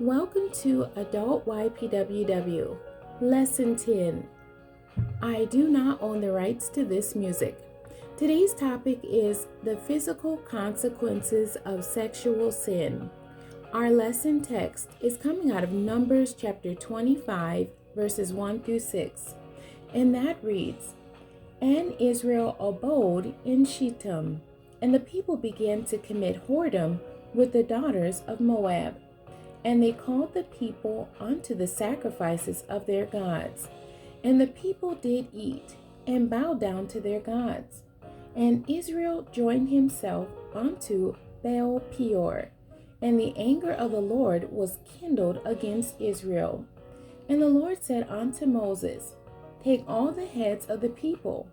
Welcome to Adult ypww, Lesson 10. I do not own the rights to this music. Today's topic is the physical consequences of sexual sin. Our lesson text is coming out of Numbers chapter 25, verses 1 through 6, and that reads, "And Israel abode in Shittim, and the people began to commit whoredom with the daughters of Moab. And they called the people unto the sacrifices of their gods. And the people did eat, and bow down to their gods. And Israel joined himself unto Baal Peor, and the anger of the Lord was kindled against Israel. And the Lord said unto Moses, Take all the heads of the people,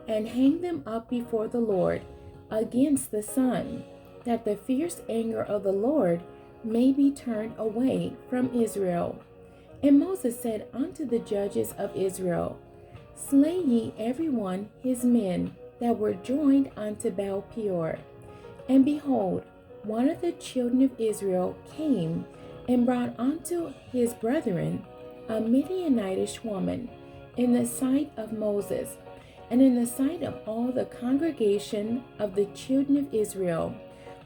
and hang them up before the Lord against the sun, that the fierce anger of the Lord may be turned away from Israel. And Moses said unto the judges of Israel, Slay ye every one his men that were joined unto Baal Peor. And behold, one of the children of Israel came and brought unto his brethren a Midianitish woman in the sight of Moses, and in the sight of all the congregation of the children of Israel,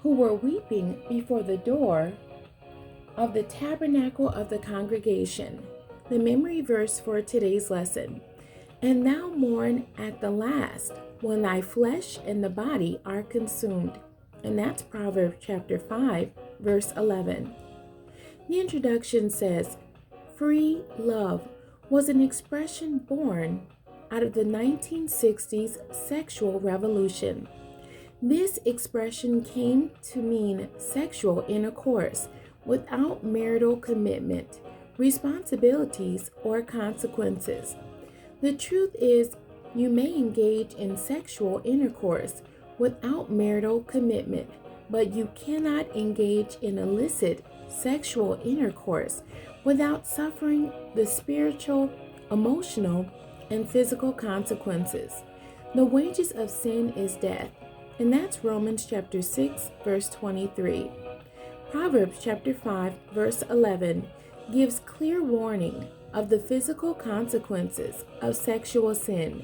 who were weeping before the door of the tabernacle of the congregation." The memory verse for today's lesson. "And thou mourn at the last, when thy flesh and the body are consumed." And that's Proverbs chapter 5, verse 11. The introduction says, free love was an expression born out of the 1960s sexual revolution. This expression came to mean sexual intercourse without marital commitment, responsibilities, or consequences. The truth is, you may engage in sexual intercourse without marital commitment, but you cannot engage in illicit sexual intercourse without suffering the spiritual, emotional, and physical consequences. The wages of sin is death, and that's Romans chapter 6, verse 23. Proverbs chapter 5, verse 11 gives clear warning of the physical consequences of sexual sin.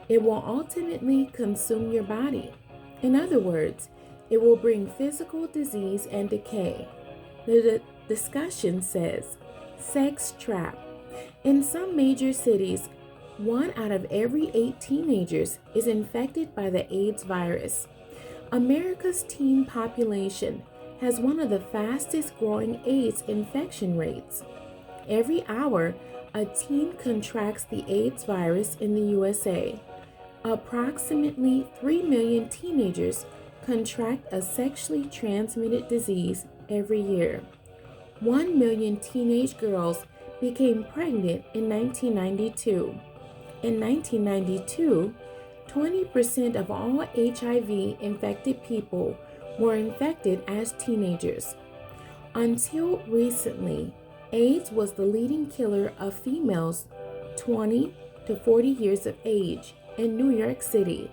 It will ultimately consume your body. In other words, it will bring physical disease and decay. The discussion says, sex trap. In some major cities, 1 out of every 8 teenagers is infected by the AIDS virus. America's teen population has one of the fastest growing AIDS infection rates. Every hour, a teen contracts the AIDS virus in the USA. Approximately 3 million teenagers contract a sexually transmitted disease every year. 1 million teenage girls became pregnant in 1992. In 1992, 20% of all HIV infected people were infected as teenagers. Until recently, AIDS was the leading killer of females 20 to 40 years of age in New York City.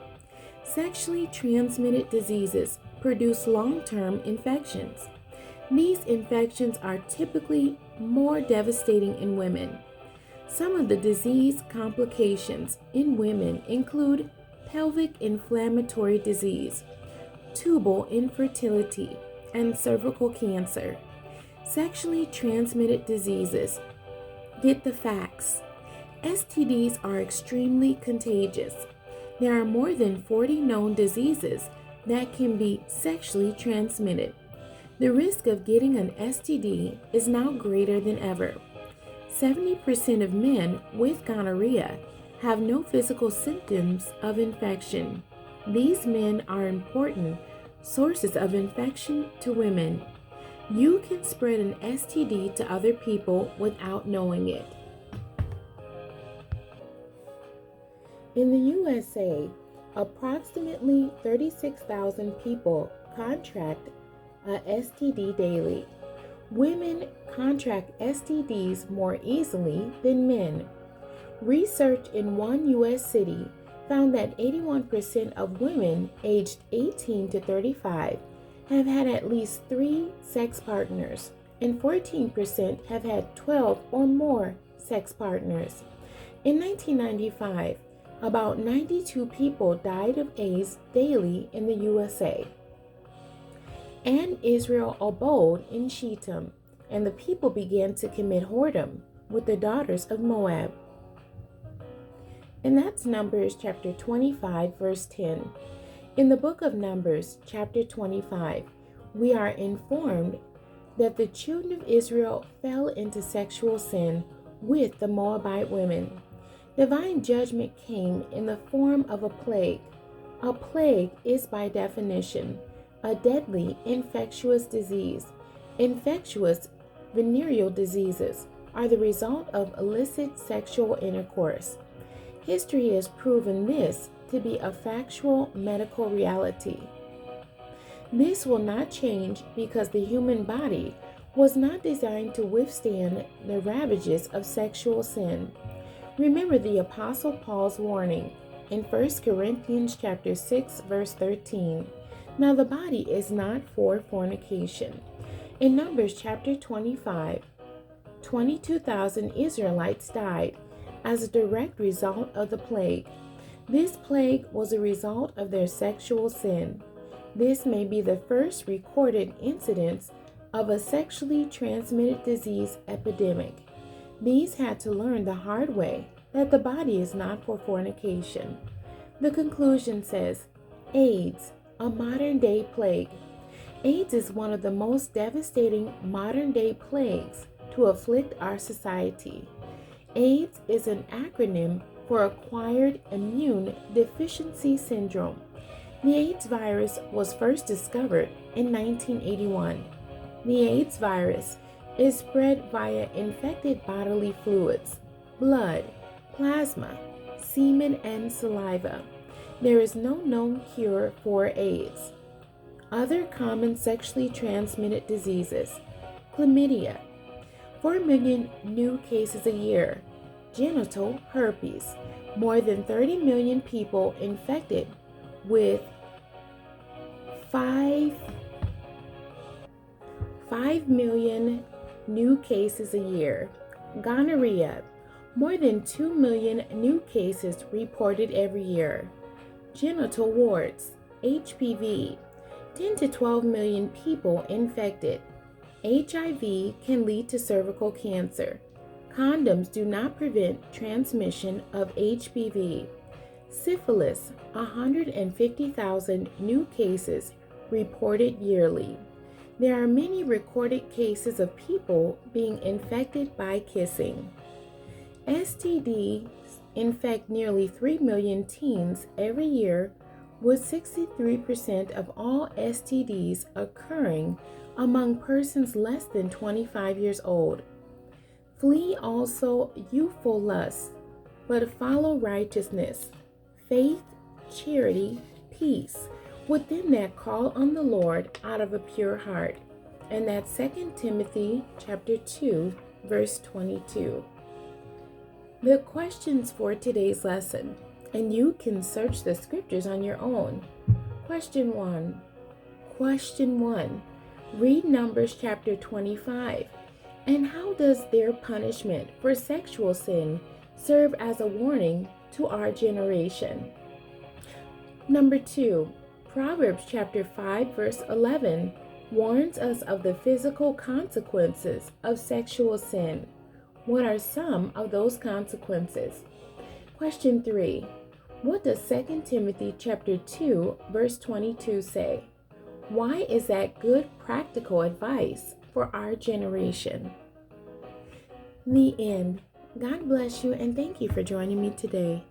Sexually transmitted diseases produce long-term infections. These infections are typically more devastating in women. Some of the disease complications in women include pelvic inflammatory disease, tubal infertility, and cervical cancer. Sexually transmitted diseases. Get the facts. STDs are extremely contagious. There are more than 40 known diseases that can be sexually transmitted. The risk of getting an STD is now greater than ever. 70% of men with gonorrhea have no physical symptoms of infection. These men are important sources of infection to women. You can spread an STD to other people without knowing it. In the USA, approximately 36,000 people contract a STD daily. Women contract STDs more easily than men. Research in one U.S. city found that 81% of women aged 18 to 35 have had at least 3 sex partners, and 14% have had 12 or more sex partners. In 1995, about 92 people died of AIDS daily in the USA. And Israel abode in Shittim, and the people began to commit whoredom with the daughters of Moab. And that's Numbers chapter 25, verse 10. In the book of Numbers, chapter 25, we are informed that the children of Israel fell into sexual sin with the Moabite women. Divine judgment came in the form of a plague. A plague is, by definition, a deadly infectious disease. Infectious venereal diseases are the result of illicit sexual intercourse. History has proven this to be a factual medical reality. This will not change because the human body was not designed to withstand the ravages of sexual sin. Remember the Apostle Paul's warning in 1 Corinthians chapter 6, verse 13. Now the body is not for fornication. In Numbers chapter 25, 22,000 Israelites died as a direct result of the plague. This plague was a result of their sexual sin. This may be the first recorded incidence of a sexually transmitted disease epidemic. These had to learn the hard way that the body is not for fornication. The conclusion says, AIDS, a modern-day plague. AIDS is one of the most devastating modern-day plagues to afflict our society. AIDS is an acronym for Acquired Immune Deficiency Syndrome. The AIDS virus was first discovered in 1981. The AIDS virus is spread via infected bodily fluids, blood, plasma, semen, and saliva. There is no known cure for AIDS. Other common sexually transmitted diseases: chlamydia, 4 million new cases a year; genital herpes, more than 30 million people infected with 5 million new cases a year; gonorrhea, more than 2 million new cases reported every year; genital warts, HPV, 10 to 12 million people infected; HIV can lead to cervical cancer. Condoms do not prevent transmission of HPV. Syphilis, 150,000 new cases reported yearly. There are many recorded cases of people being infected by kissing. STDs infect nearly 3 million teens every year, with 63% of all STDs occurring among persons less than 25 years old. Flee also youthful lusts, but follow righteousness, faith, charity, peace, with them that call on the Lord out of a pure heart. And that's 2 Timothy chapter 2, verse 22. The questions for today's lesson, and you can search the scriptures on your own. Question 1. Read Numbers chapter 25. And how does their punishment for sexual sin serve as a warning to our generation? Number 2. Proverbs chapter 5, verse 11 warns us of the physical consequences of sexual sin. What are some of those consequences? Question 3. What does 2 Timothy chapter 2, verse 22 say? Why is that good practical advice for our generation? The end. God bless you, and thank you for joining me today.